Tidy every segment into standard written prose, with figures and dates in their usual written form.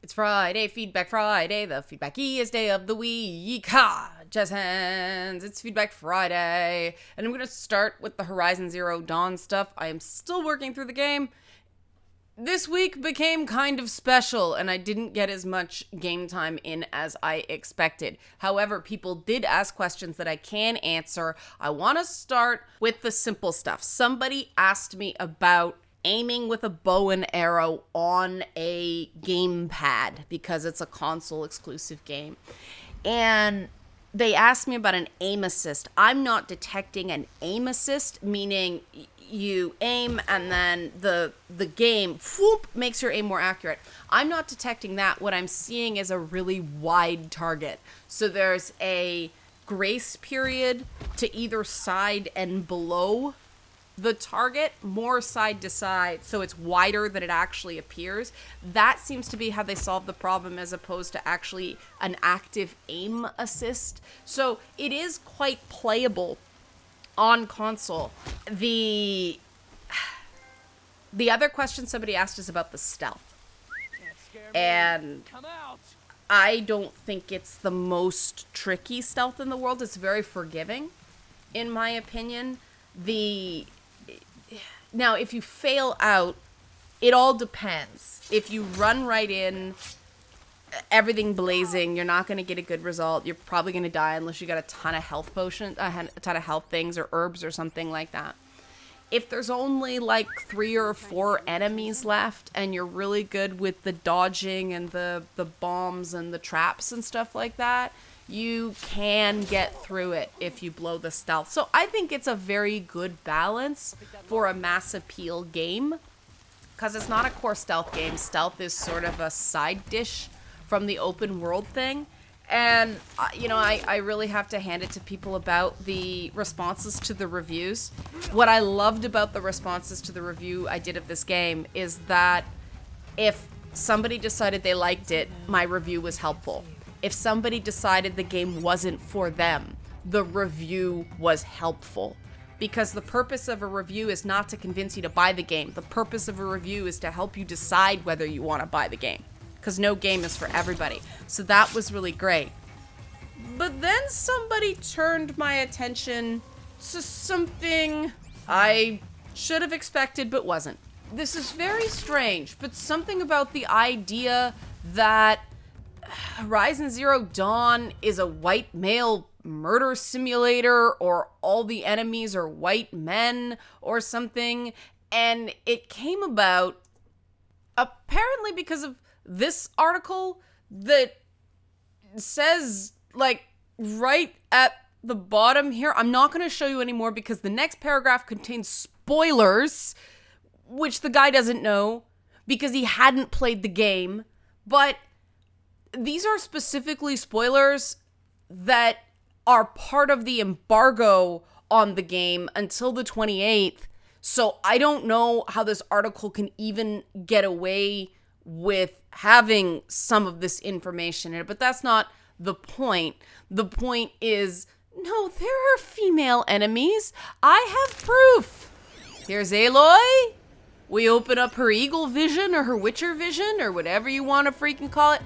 It's Friday, Feedback Friday, the feedbackiest day of the week. Ha! Jazz hands, it's Feedback Friday. And I'm going to start with the Horizon Zero Dawn stuff. I am still working through the game. This week became kind of special, and I didn't get as much game time in as I expected. However, people did ask questions that I can answer. I want to start with the simple stuff. Somebody asked me about aiming with a bow and arrow on a gamepad because it's a console exclusive game. And they asked me about an aim assist. I'm not detecting an aim assist, meaning you aim and then the game whoop, makes your aim more accurate. I'm not detecting that. What I'm seeing is a really wide target. So there's a grace period to either side and below the target, more side to side, so it's wider than it actually appears. That seems to be how they solve the problem, as opposed to actually an active aim assist. So it is quite playable on console. The other question somebody asked is about the stealth. And I don't think it's the most tricky stealth in the world. It's very forgiving, in my opinion. Now, if you fail out, it all depends. If you run right in, everything blazing, you're not going to get a good result. You're probably going to die unless you got a ton of health potions, a ton of health things or herbs or something like that. If there's only like 3 or 4 enemies left and you're really good with the dodging and the bombs and the traps and stuff like that, you can get through it if you blow the stealth. So I think it's a very good balance for a mass appeal game, because it's not a core stealth game. Stealth is sort of a side dish from the open world thing. And, I really have to hand it to people about the responses to the reviews. What I loved about the responses to the review I did of this game is that if somebody decided they liked it, my review was helpful. If somebody decided the game wasn't for them, the review was helpful. Because the purpose of a review is not to convince you to buy the game. The purpose of a review is to help you decide whether you want to buy the game. Because no game is for everybody. So that was really great. But then somebody turned my attention to something I should have expected but wasn't. This is very strange, but something about the idea that Horizon Zero Dawn is a white male murder simulator, or all the enemies are white men or something. And it came about apparently because of this article that says, like, right at the bottom here, I'm not going to show you anymore because the next paragraph contains spoilers, which the guy doesn't know because he hadn't played the game. But these are specifically spoilers that are part of the embargo on the game until the 28th. So I don't know how this article can even get away with having some of this information in it, but that's not the point. The point is, no, there are female enemies. I have proof. Here's Aloy. We open up her eagle vision or her witcher vision or whatever you want to freaking call it.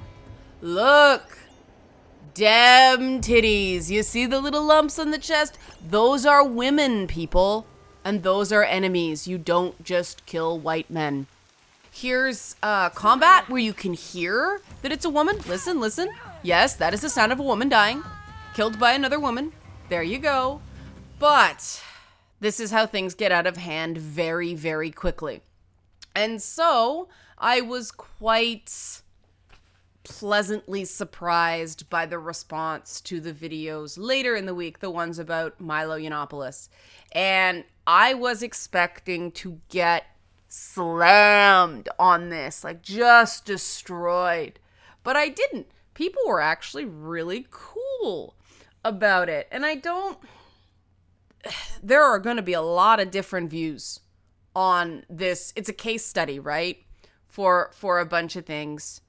Look, damn titties. You see the little lumps on the chest? Those are women, people. And those are enemies. You don't just kill white men. Here's combat where you can hear that it's a woman. Listen, listen. Yes, that is the sound of a woman dying. Killed by another woman. There you go. But this is how things get out of hand very, very quickly. And so I was quite pleasantly surprised by the response to the videos later in the week, the ones about Milo Yiannopoulos. And I was expecting to get slammed on this, like just destroyed. But I didn't. People were actually really cool about it. And there are going to be a lot of different views on this. It's a case study, right? For a bunch of things.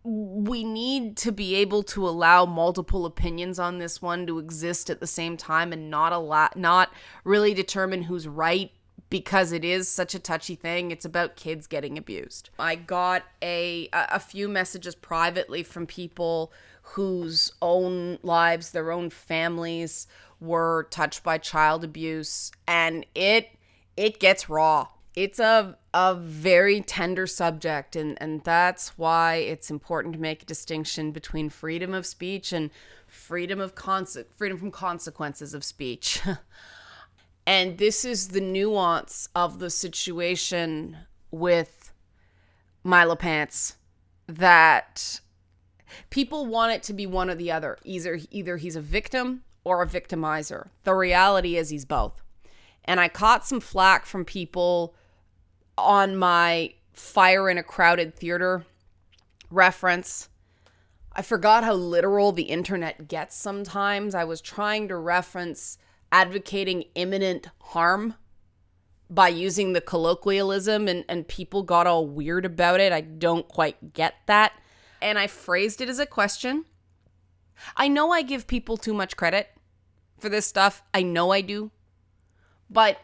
We need to be able to allow multiple opinions on this one to exist at the same time and not really determine who's right because it is such a touchy thing. It's about kids getting abused. I got a few messages privately from people whose own lives, their own families were touched by child abuse, and it gets raw. It's a very tender subject, and that's why it's important to make a distinction between freedom of speech and freedom from consequences of speech. And this is the nuance of the situation with Milo Pants, that people want it to be one or the other. Either he's a victim or a victimizer. The reality is he's both. And I caught some flack from people on my fire in a crowded theater reference. I forgot how literal the internet gets sometimes. I was trying to reference advocating imminent harm by using the colloquialism, and people got all weird about it. I don't quite get that. And I phrased it as a question. I know I give people too much credit for this stuff. I know I do. But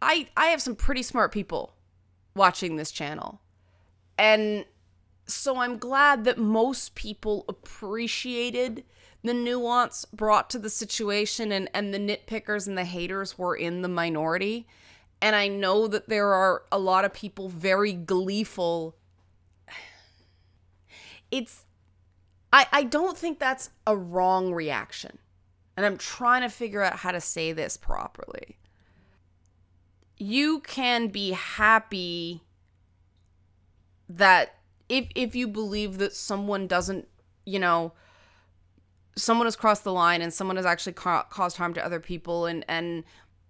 I have some pretty smart people watching this channel. And so I'm glad that most people appreciated the nuance brought to the situation, and the nitpickers and the haters were in the minority. And I know that there are a lot of people very gleeful. I don't think that's a wrong reaction. And I'm trying to figure out how to say this properly. You can be happy that if you believe that someone doesn't, someone has crossed the line and someone has actually caused harm to other people, and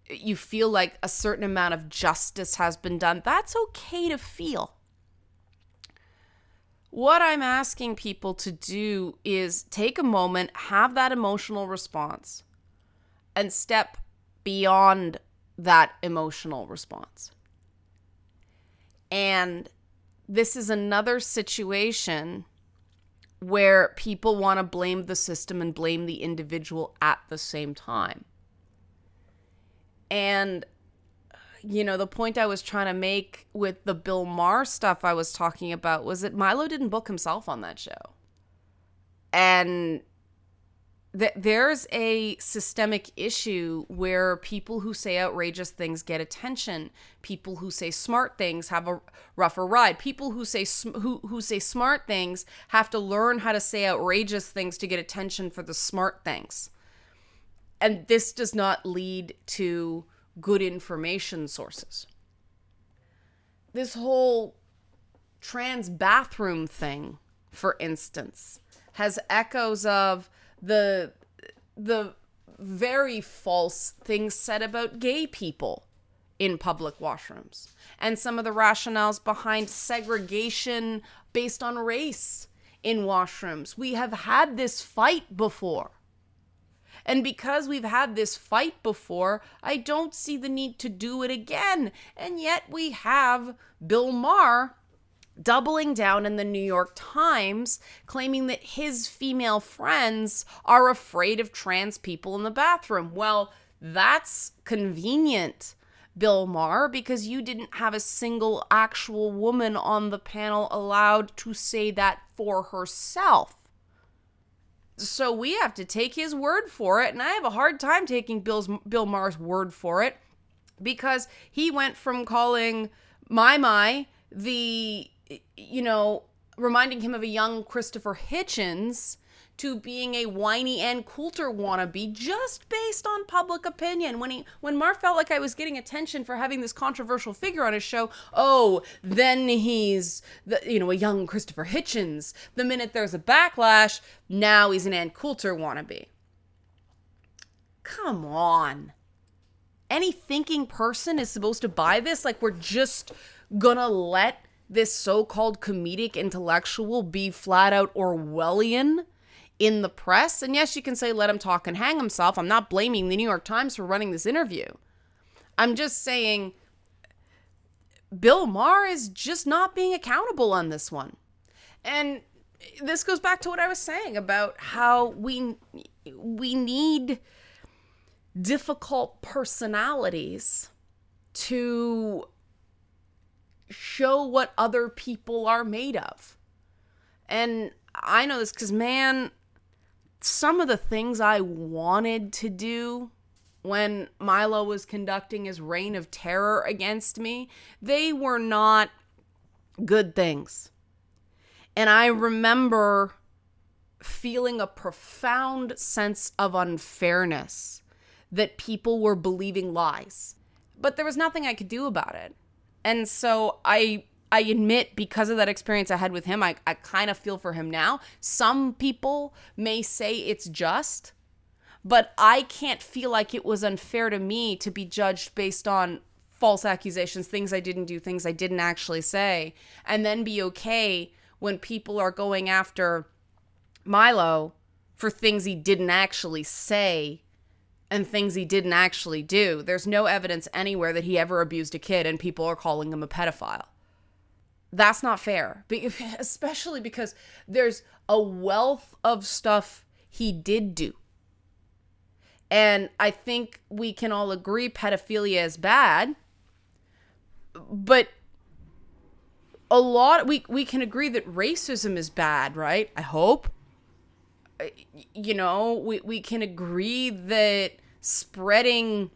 you feel like a certain amount of justice has been done, that's okay to feel. What I'm asking people to do is take a moment, have that emotional response, and step beyond that emotional response. And this is another situation where people want to blame the system and blame the individual at the same time. And, the point I was trying to make with the Bill Maher stuff I was talking about was that Milo didn't book himself on that show. And there's a systemic issue where people who say outrageous things get attention. People who say smart things have a rougher ride. People who say smart things have to learn how to say outrageous things to get attention for the smart things. And this does not lead to good information sources. This whole trans bathroom thing, for instance, has echoes of the very false things said about gay people in public washrooms, and some of the rationales behind segregation based on race in washrooms. We have had this fight before. And because we've had this fight before, I don't see the need to do it again. And yet we have Bill Maher doubling down in the New York Times, claiming that his female friends are afraid of trans people in the bathroom. Well, that's convenient, Bill Maher, because you didn't have a single actual woman on the panel allowed to say that for herself. So we have to take his word for it, and I have a hard time taking Bill Maher's word for it, because he went from calling my reminding him of a young Christopher Hitchens, to being a whiny Ann Coulter wannabe just based on public opinion. When Maher felt like I was getting attention for having this controversial figure on his show, then he's a young Christopher Hitchens. The minute there's a backlash, now he's an Ann Coulter wannabe. Come on. Any thinking person is supposed to buy this? Like, we're just gonna let this so-called comedic intellectual be flat out Orwellian in the press? And yes, you can say, let him talk and hang himself. I'm not blaming the New York Times for running this interview. I'm just saying Bill Maher is just not being accountable on this one. And this goes back to what I was saying about how we need difficult personalities to show what other people are made of. And I know this because, man, some of the things I wanted to do when Milo was conducting his reign of terror against me, they were not good things. And I remember feeling a profound sense of unfairness that people were believing lies. But there was nothing I could do about it. And so I admit, because of that experience I had with him, I kind of feel for him now. Some people may say it's just, but I can't feel like it was unfair to me to be judged based on false accusations, things I didn't do, things I didn't actually say, and then be okay when people are going after Milo for things he didn't actually say and things he didn't actually do. There's no evidence anywhere that he ever abused a kid, and people are calling him a pedophile. That's not fair, especially because there's a wealth of stuff he did do. And I think we can all agree pedophilia is bad, but we can agree that racism is bad, right? I hope. You know, we can agree that spreading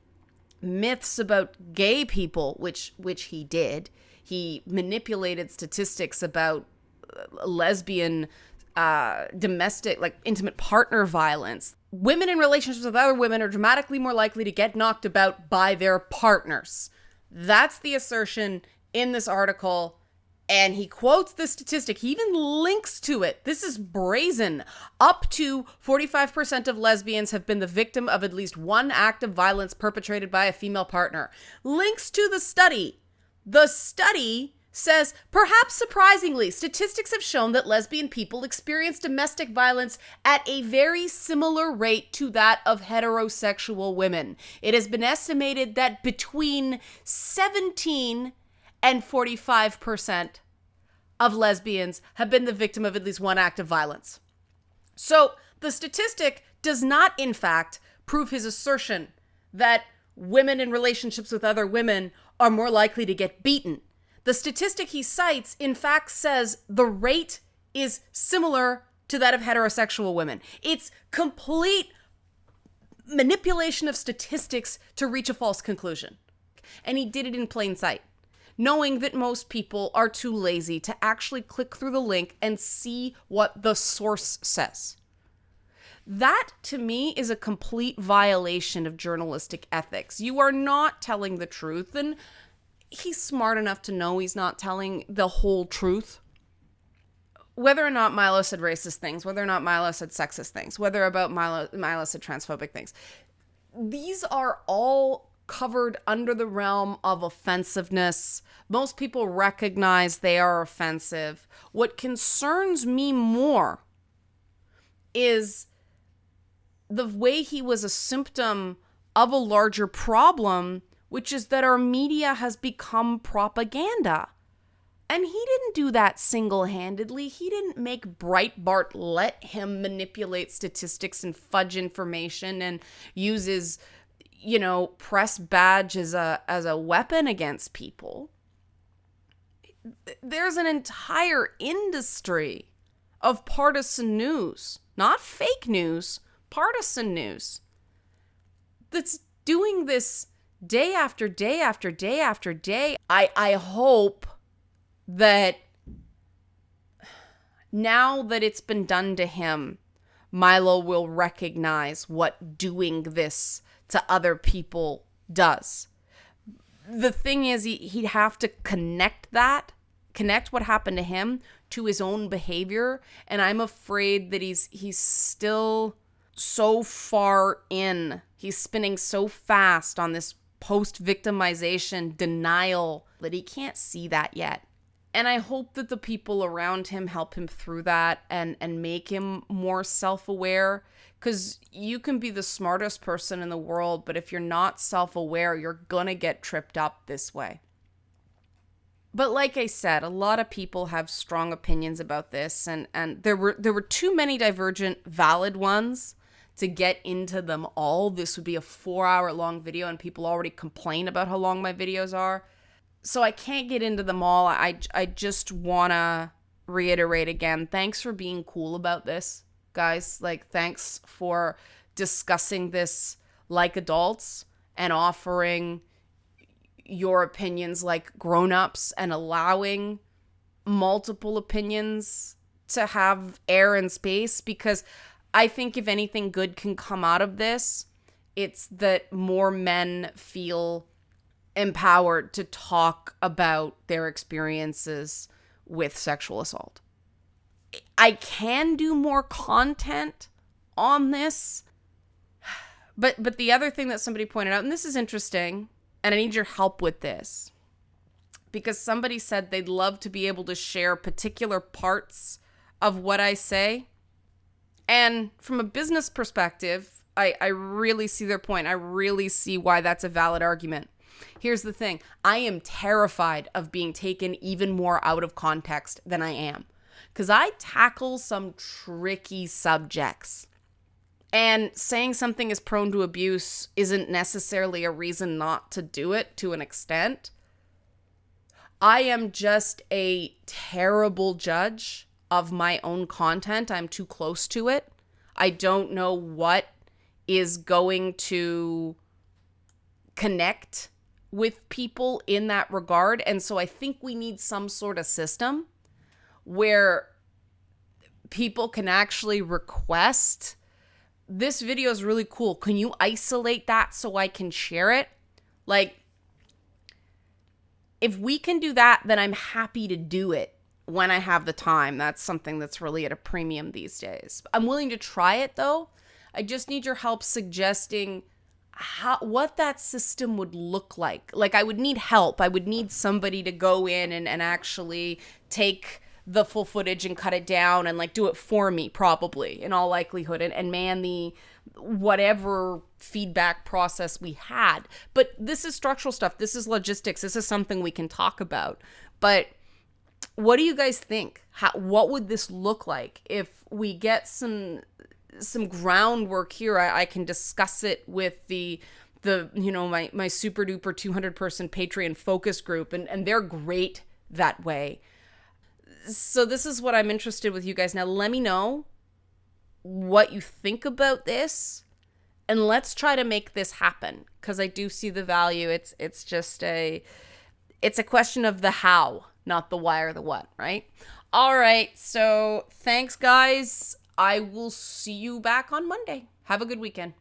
myths about gay people, which he did. He manipulated statistics about lesbian, domestic, like intimate partner violence. Women in relationships with other women are dramatically more likely to get knocked about by their partners. That's the assertion in this article. And he quotes the statistic. He even links to it. This is brazen. Up to 45% of lesbians have been the victim of at least one act of violence perpetrated by a female partner. Links to the study. The study says, perhaps surprisingly, statistics have shown that lesbian people experience domestic violence at a very similar rate to that of heterosexual women. It has been estimated that between 17 and 45% of lesbians have been the victim of at least one act of violence. So the statistic does not, in fact, prove his assertion that women in relationships with other women are more likely to get beaten. The statistic he cites, in fact, says the rate is similar to that of heterosexual women. It's complete manipulation of statistics to reach a false conclusion. And he did it in plain sight, knowing that most people are too lazy to actually click through the link and see what the source says. That, to me, is a complete violation of journalistic ethics. You are not telling the truth, and he's smart enough to know he's not telling the whole truth. Whether or not Milo said racist things, whether or not Milo said sexist things, whether about Milo said transphobic things, these are all covered under the realm of offensiveness. Most people recognize they are offensive. What concerns me more is the way he was a symptom of a larger problem, which is that our media has become propaganda. And he didn't do that single-handedly. He didn't make Breitbart let him manipulate statistics and fudge information and use his, press badge as a weapon against people. There's an entire industry of partisan news, not fake news, partisan news, that's doing this day after day after day after day. I hope that now that it's been done to him, Milo will recognize what doing this to other people does. The thing is, he'd have to connect what happened to him to his own behavior, and I'm afraid that he's still so far in. He's spinning so fast on this post-victimization denial that he can't see that yet. And I hope that the people around him help him through that and make him more self-aware, because you can be the smartest person in the world, but if you're not self-aware, you're gonna get tripped up this way. But like I said, a lot of people have strong opinions about this, and there were too many divergent valid ones to get into them all. This would be a 4-hour long video, and people already complain about how long my videos are. So I can't get into them all. I just want to reiterate again, thanks for being cool about this, guys. Like, thanks for discussing this like adults and offering your opinions like grown-ups and allowing multiple opinions to have air and space, because I think if anything good can come out of this, it's that more men feel empowered to talk about their experiences with sexual assault. I can do more content on this, but the other thing that somebody pointed out, and this is interesting, and I need your help with this, because somebody said they'd love to be able to share particular parts of what I say. And from a business perspective, I really see their point. I really see why that's a valid argument. Here's the thing. I am terrified of being taken even more out of context than I am, because I tackle some tricky subjects. And saying something is prone to abuse isn't necessarily a reason not to do it to an extent. I am just a terrible judge of my own content. I'm too close to it. I don't know what is going to connect with people in that regard. And so I think we need some sort of system where people can actually request, this video is really cool. Can you isolate that so I can share it? Like, if we can do that, then I'm happy to do it when I have the time. That's something that's really at a premium these days. I'm willing to try it though. I just need your help suggesting what that system would look like. Like, I would need help. I would need somebody to go in and actually take the full footage and cut it down and like do it for me, probably, in all likelihood, and man the whatever feedback process we had. But this is structural stuff. This is logistics. This is something we can talk about. But what do you guys think? What would this look like if we get some groundwork here? I can discuss it with the my super duper 200 person Patreon focus group, and they're great that way. So this is what I'm interested with you guys. Now let me know what you think about this, and let's try to make this happen, because I do see the value. It's just a question of the how, not the why or the what, right? All right, so thanks guys. I will see you back on Monday. Have a good weekend.